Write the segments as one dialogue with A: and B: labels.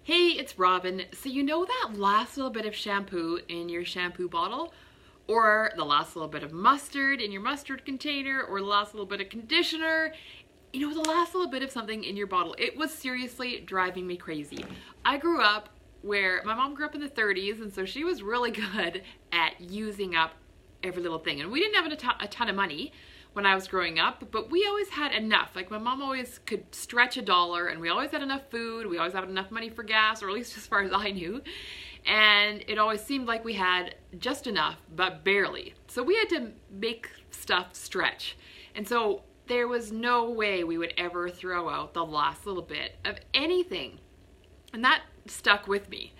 A: Hey, it's Robin. So you know that last little bit of shampoo in your shampoo bottle? Or the last little bit of mustard in your mustard container? Or the last little bit of conditioner? You know, the last little bit of something in your bottle. It was seriously driving me crazy. I grew up where my mom grew up in the 30s, and so she was really good at using up every little thing. And we didn't have a ton of money when I was growing up, but we always had enough. Like my mom always could stretch $1, and we always had enough food. We always had enough money for gas, or at least as far as I knew. And it always seemed like we had just enough, but barely. So we had to make stuff stretch. And so there was no way we would ever throw out the last little bit of anything. And that stuck with me.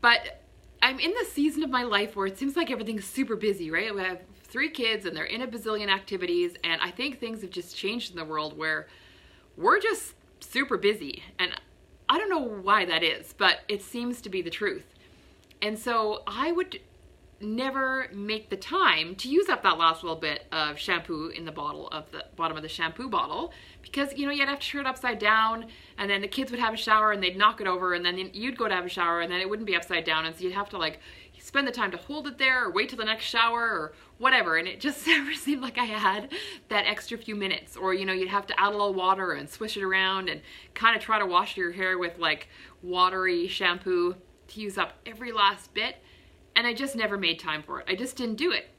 A: But I'm in the season of my life where it seems like everything's super busy, right? We have 3 kids and they're in a bazillion activities, and I think things have just changed in the world where we're just super busy. And I don't know why that is, but it seems to be the truth. And so I would never make the time to use up that last little bit of shampoo in the bottle of the bottom of the shampoo bottle, because you know, you'd have to turn it upside down, and then the kids would have a shower and they'd knock it over, and then you'd go to have a shower and then it wouldn't be upside down, and so you'd have to like spend the time to hold it there or wait till the next shower or whatever. And it just never seemed like I had that extra few minutes. Or you know, you'd have to add a little water and swish it around and kind of try to wash your hair with like watery shampoo to use up every last bit. And I just never made time for it. I just didn't do it.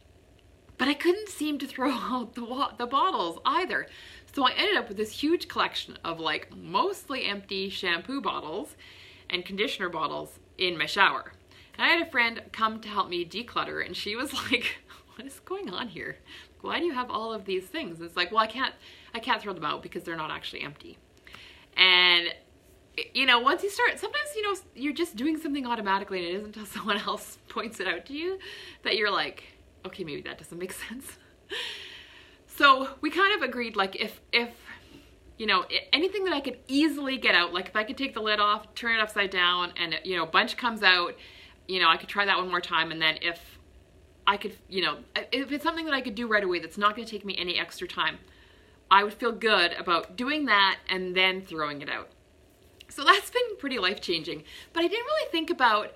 A: But I couldn't seem to throw out the bottles either. So I ended up with this huge collection of like mostly empty shampoo bottles and conditioner bottles in my shower. And I had a friend come to help me declutter, and she was like, what is going on here? Why do you have all of these things? And it's like, well, I can't throw them out because they're not actually empty. And you know, once you start, sometimes, you know, you're just doing something automatically, and it isn't until someone else points it out to you that you're like, okay, maybe that doesn't make sense. So we kind of agreed, like, if you know, anything that I could easily get out, like if I could take the lid off, turn it upside down, and, you know, a bunch comes out, you know, I could try that one more time. And then if I could, you know, if it's something that I could do right away that's not going to take me any extra time, I would feel good about doing that and then throwing it out. So that's been pretty life-changing. But I didn't really think about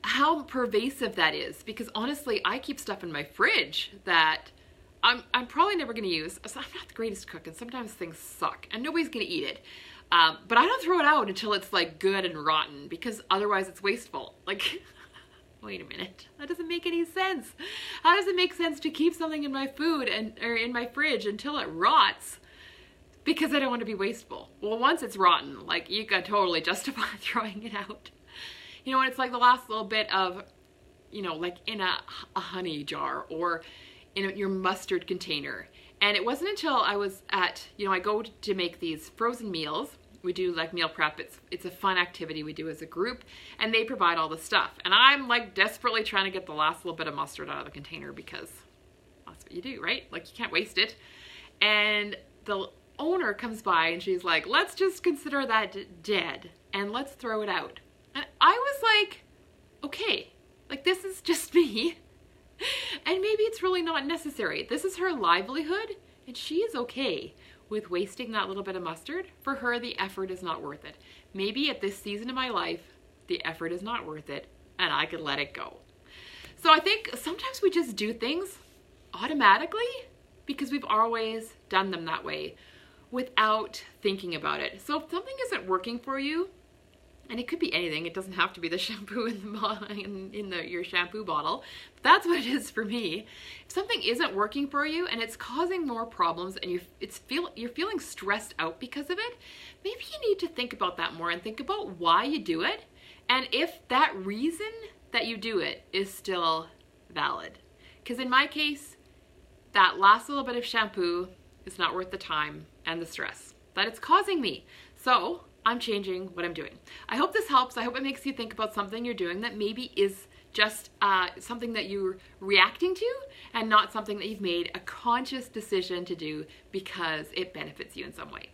A: how pervasive that is, because honestly, I keep stuff in my fridge that I'm probably never going to use. So I'm not the greatest cook, and sometimes things suck and nobody's going to eat it. But I don't throw it out until it's like good and rotten, because otherwise it's wasteful. Like, wait a minute, that doesn't make any sense. How does it make sense to keep something in my food or in my fridge until it rots? Because I don't want to be wasteful. Well, once it's rotten, like, you can totally justify throwing it out. You know, and it's like the last little bit of, you know, like in a honey jar or in your mustard container. And it wasn't until I was at, you know, I go to make these frozen meals. We do like meal prep. It's a fun activity we do as a group, and they provide all the stuff. And I'm like desperately trying to get the last little bit of mustard out of the container, because that's what you do, right? Like, you can't waste it. And the owner comes by and she's like, let's just consider that dead and let's throw it out. And I was like, okay, like, this is just me. And maybe it's really not necessary. This is her livelihood, and she is okay with wasting that little bit of mustard. For her, the effort is not worth it. Maybe at this season of my life, the effort is not worth it, and I could let it go. So I think sometimes we just do things automatically because we've always done them that way without thinking about it. So if something isn't working for you, and it could be anything, it doesn't have to be the shampoo in your shampoo bottle. That's what it is for me. If something isn't working for you and it's causing more problems, and you're feeling stressed out because of it, maybe you need to think about that more and think about why you do it, and if that reason that you do it is still valid. Because in my case, that last little bit of shampoo is not worth the time and the stress that it's causing me. So I'm changing what I'm doing. I hope this helps. I hope it makes you think about something you're doing that maybe is just something that you're reacting to, and not something that you've made a conscious decision to do because it benefits you in some way.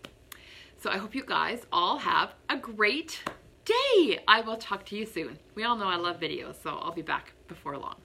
A: So I hope you guys all have a great day. I will talk to you soon. We all know I love videos, so I'll be back before long.